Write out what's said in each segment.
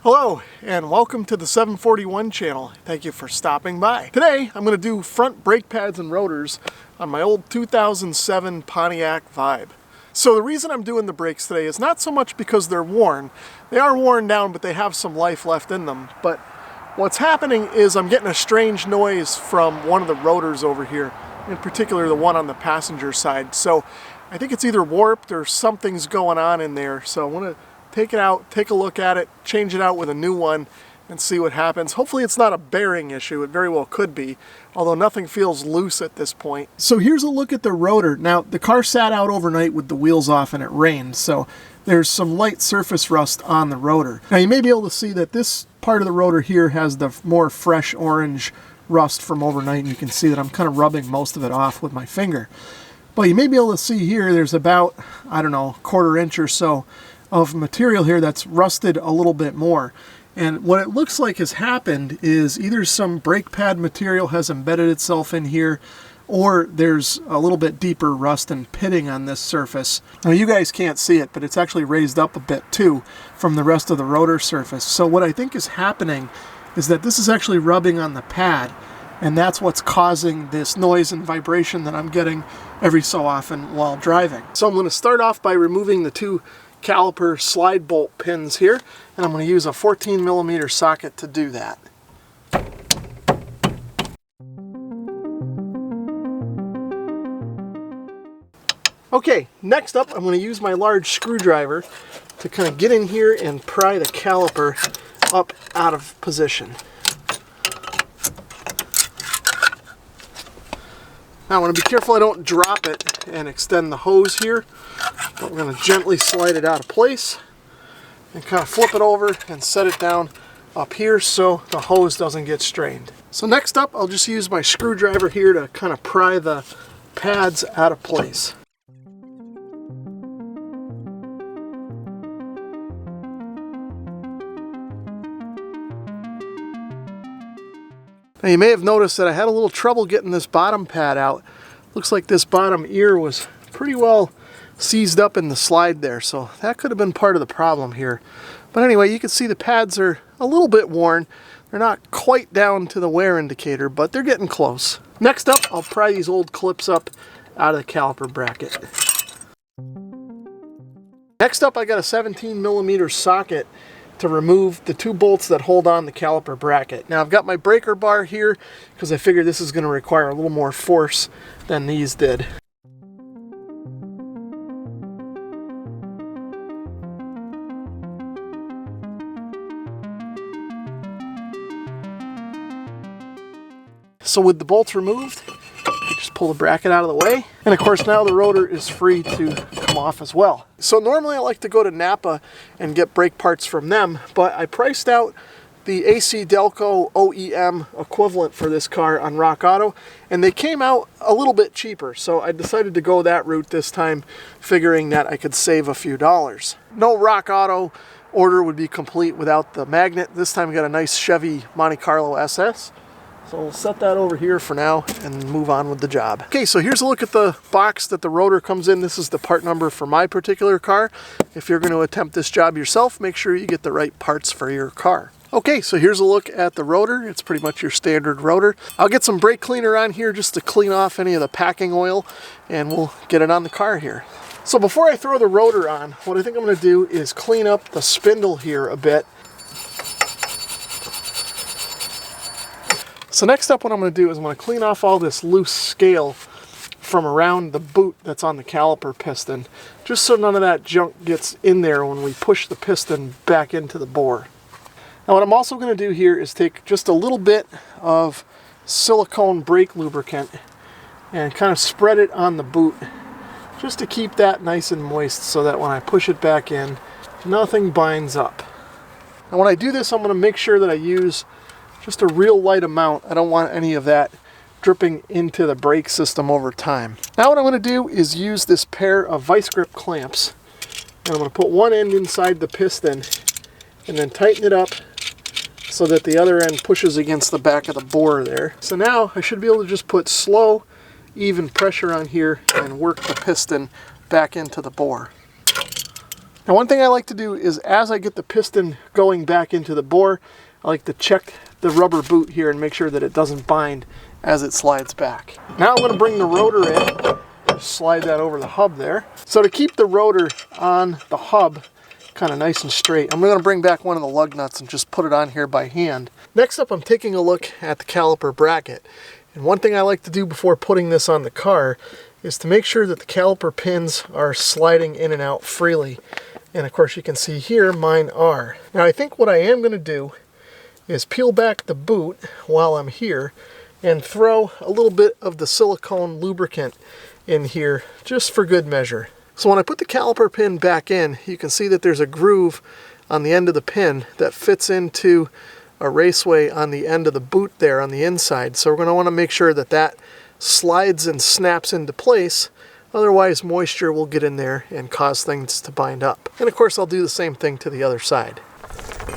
Hello and welcome to the 741 channel. Thank you for stopping by. Today I'm going to do front brake pads and rotors on my old 2007 Pontiac Vibe. So the reason I'm doing the brakes today is not so much because they're worn. They are worn down, but they have some life left in them. But what's happening is I'm getting a strange noise from one of the rotors over here, in particular the one on the passenger side. So I think it's either warped or something's going on in there. So I want to take it out, take a look at it, change it out with a new one, and see what happens. Hopefully it's not a bearing issue. It very well could be, although nothing feels loose at this point. So here's a look at the rotor. Now, the car sat out overnight with the wheels off and it rained, so there's some light surface rust on the rotor. Now, you may be able to see that this part of the rotor here has the more fresh orange rust from overnight, and you can see that I'm kind of rubbing most of it off with my finger. But you may be able to see here there's about, I don't know, a quarter inch or so of material here that's rusted a little bit more. And what it looks like has happened is either some brake pad material has embedded itself in here, or there's a little bit deeper rust and pitting on this surface. Now you guys can't see it, but it's actually raised up a bit too from the rest of the rotor surface. So what I think is happening is that this is actually rubbing on the pad, and that's what's causing this noise and vibration that I'm getting every so often while driving. So I'm going to start off by removing the two caliper slide bolt pins here, and I'm going to use a 14mm socket to do that. Okay, next up I'm going to use my large screwdriver to kind of get in here and pry the caliper up out of position. Now I want to be careful I don't drop it and extend the hose here, but we're going to gently slide it out of place and kind of flip it over and set it down up here so the hose doesn't get strained. So next up, I'll just use my screwdriver here to kind of pry the pads out of place. Now you may have noticed that I had a little trouble getting this bottom pad out. Looks like this bottom ear was pretty well seized up in the slide there, so that could have been part of the problem here. But anyway, you can see the pads are a little bit worn. They're not quite down to the wear indicator, but they're getting close. Next up, I'll pry these old clips up out of the caliper bracket. Next up, I got a 17mm socket to remove the two bolts that hold on the caliper bracket. Now I've got my breaker bar here because I figured this is going to require a little more force than these did. So with the bolts removed, you just pull the bracket out of the way. And of course now the rotor is free to come off as well. So normally I like to go to Napa and get brake parts from them, but I priced out the AC Delco OEM equivalent for this car on Rock Auto, and they came out a little bit cheaper. So I decided to go that route this time, figuring that I could save a few dollars. No Rock Auto order would be complete without the magnet. This time we got a nice Chevy Monte Carlo SS. So we'll set that over here for now and move on with the job. Okay, so here's a look at the box that the rotor comes in. This is the part number for my particular car. If you're going to attempt this job yourself, make sure you get the right parts for your car. Okay, so here's a look at the rotor. It's pretty much your standard rotor. I'll get some brake cleaner on here just to clean off any of the packing oil, and we'll get it on the car here. So before I throw the rotor on, what I think I'm going to do is clean up the spindle here a bit. So next up, what I'm going to do is I'm going to clean off all this loose scale from around the boot that's on the caliper piston, just so none of that junk gets in there when we push the piston back into the bore. Now what I'm also going to do here is take just a little bit of silicone brake lubricant and kind of spread it on the boot, just to keep that nice and moist so that when I push it back in, nothing binds up. Now when I do this, I'm going to make sure that I use just a real light amount. I don't want any of that dripping into the brake system over time. Now what I'm going to do is use this pair of vice grip clamps, and I'm going to put one end inside the piston and then tighten it up so that the other end pushes against the back of the bore there. So now I should be able to just put slow, even pressure on here and work the piston back into the bore. Now one thing I like to do is as I get the piston going back into the bore, I like to check the rubber boot here and make sure that it doesn't bind as it slides back. Now I'm going to bring the rotor in, slide that over the hub there. So to keep the rotor on the hub kind of nice and straight, I'm going to bring back one of the lug nuts and just put it on here by hand. Next up, I'm taking a look at the caliper bracket. And one thing I like to do before putting this on the car is to make sure that the caliper pins are sliding in and out freely. And of course you can see here mine are. Now I think what I am going to do is peel back the boot while I'm here and throw a little bit of the silicone lubricant in here just for good measure. So when I put the caliper pin back in, you can see that there's a groove on the end of the pin that fits into a raceway on the end of the boot there on the inside. So we're going to want to make sure that that slides and snaps into place. Otherwise moisture will get in there and cause things to bind up. And of course I'll do the same thing to the other side.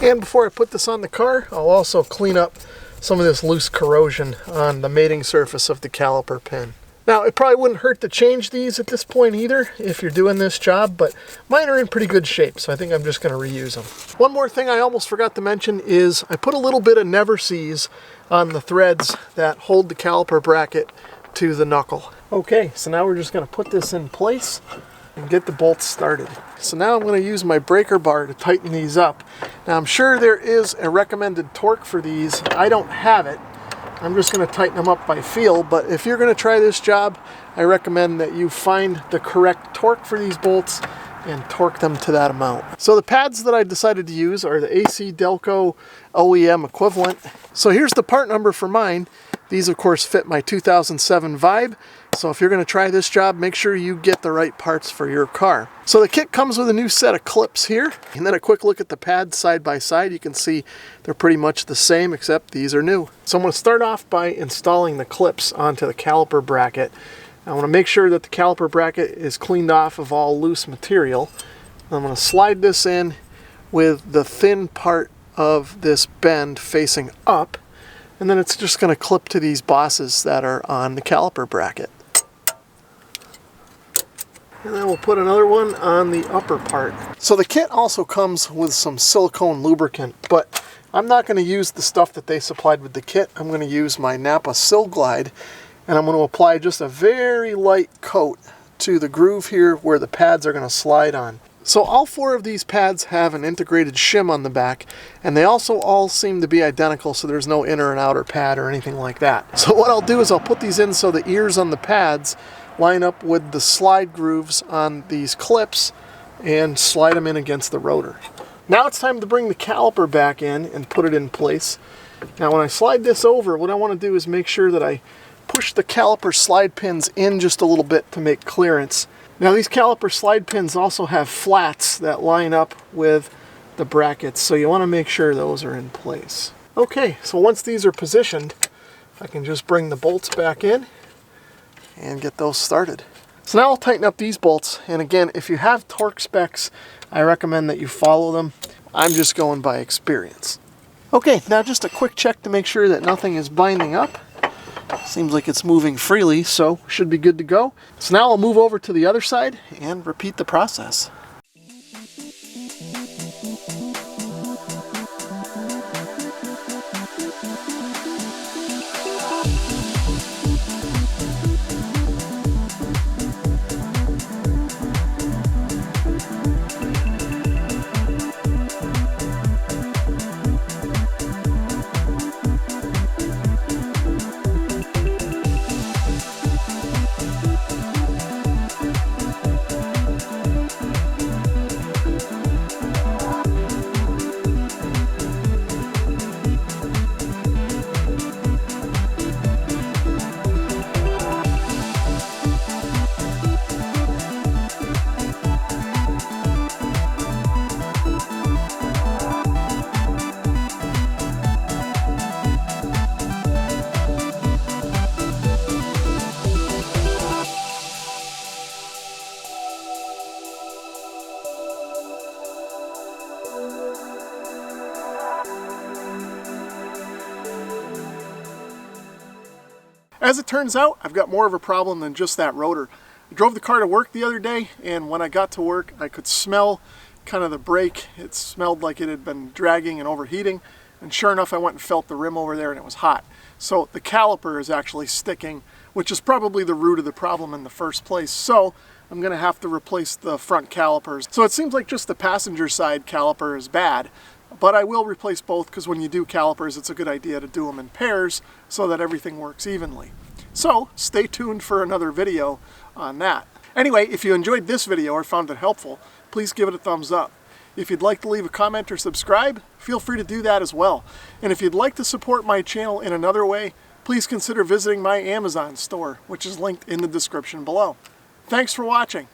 And before I put this on the car, I'll also clean up some of this loose corrosion on the mating surface of the caliper pin. Now it probably wouldn't hurt to change these at this point either if you're doing this job, but mine are in pretty good shape, so I think I'm just going to reuse them. One more thing I almost forgot to mention is I put a little bit of Never Sees on the threads that hold the caliper bracket to the knuckle. Okay, so now we're just going to put this in place and get the bolts started. So now I'm going to use my breaker bar to tighten these up. Now I'm sure there is a recommended torque for these. I don't have it. I'm just going to tighten them up by feel, but if you're going to try this job, I recommend that you find the correct torque for these bolts and torque them to that amount. So the pads that I decided to use are the AC Delco OEM equivalent. So here's the part number for mine. These of course fit my 2007 Vibe. So if you're going to try this job, make sure you get the right parts for your car. So the kit comes with a new set of clips here, and then a quick look at the pads side by side. You can see they're pretty much the same, except these are new. So I'm going to start off by installing the clips onto the caliper bracket. I want to make sure that the caliper bracket is cleaned off of all loose material. I'm going to slide this in with the thin part of this bend facing up, and then it's just going to clip to these bosses that are on the caliper bracket. And then we'll put another one on the upper part. So the kit also comes with some silicone lubricant, but I'm not going to use the stuff that they supplied with the kit. I'm going to use my Napa Sil Glide, and I'm going to apply just a very light coat to the groove here where the pads are going to slide on. So all four of these pads have an integrated shim on the back, and they also all seem to be identical, so there's no inner and outer pad or anything like that. So what I'll do is I'll put these in so the ears on the pads line up with the slide grooves on these clips and slide them in against the rotor. Now it's time to bring the caliper back in and put it in place. Now when I slide this over, what I want to do is make sure that I push the caliper slide pins in just a little bit to make clearance. Now these caliper slide pins also have flats that line up with the brackets, so you want to make sure those are in place. Okay, so once these are positioned, I can just bring the bolts back in and get those started. So now I'll tighten up these bolts, and again, if you have torque specs, I recommend that you follow them. I'm just going by experience. Okay, now just a quick check to make sure that nothing is binding up. Seems like it's moving freely, so should be good to go. So now I'll move over to the other side and repeat the process. As it turns out, I've got more of a problem than just that rotor. I drove the car to work the other day, and when I got to work, I could smell kind of the brake, it smelled like it had been dragging and overheating. And sure enough, I went and felt the rim over there and it was hot. So the caliper is actually sticking, which is probably the root of the problem in the first place. So I'm going to have to replace the front calipers. So it seems like just the passenger side caliper is bad, but I will replace both because when you do calipers, it's a good idea to do them in pairs so that everything works evenly. So stay tuned for another video on that. Anyway, if you enjoyed this video or found it helpful, please give it a thumbs up. If you'd like to leave a comment or subscribe, feel free to do that as well. And if you'd like to support my channel in another way, please consider visiting my Amazon store, which is linked in the description below. Thanks for watching.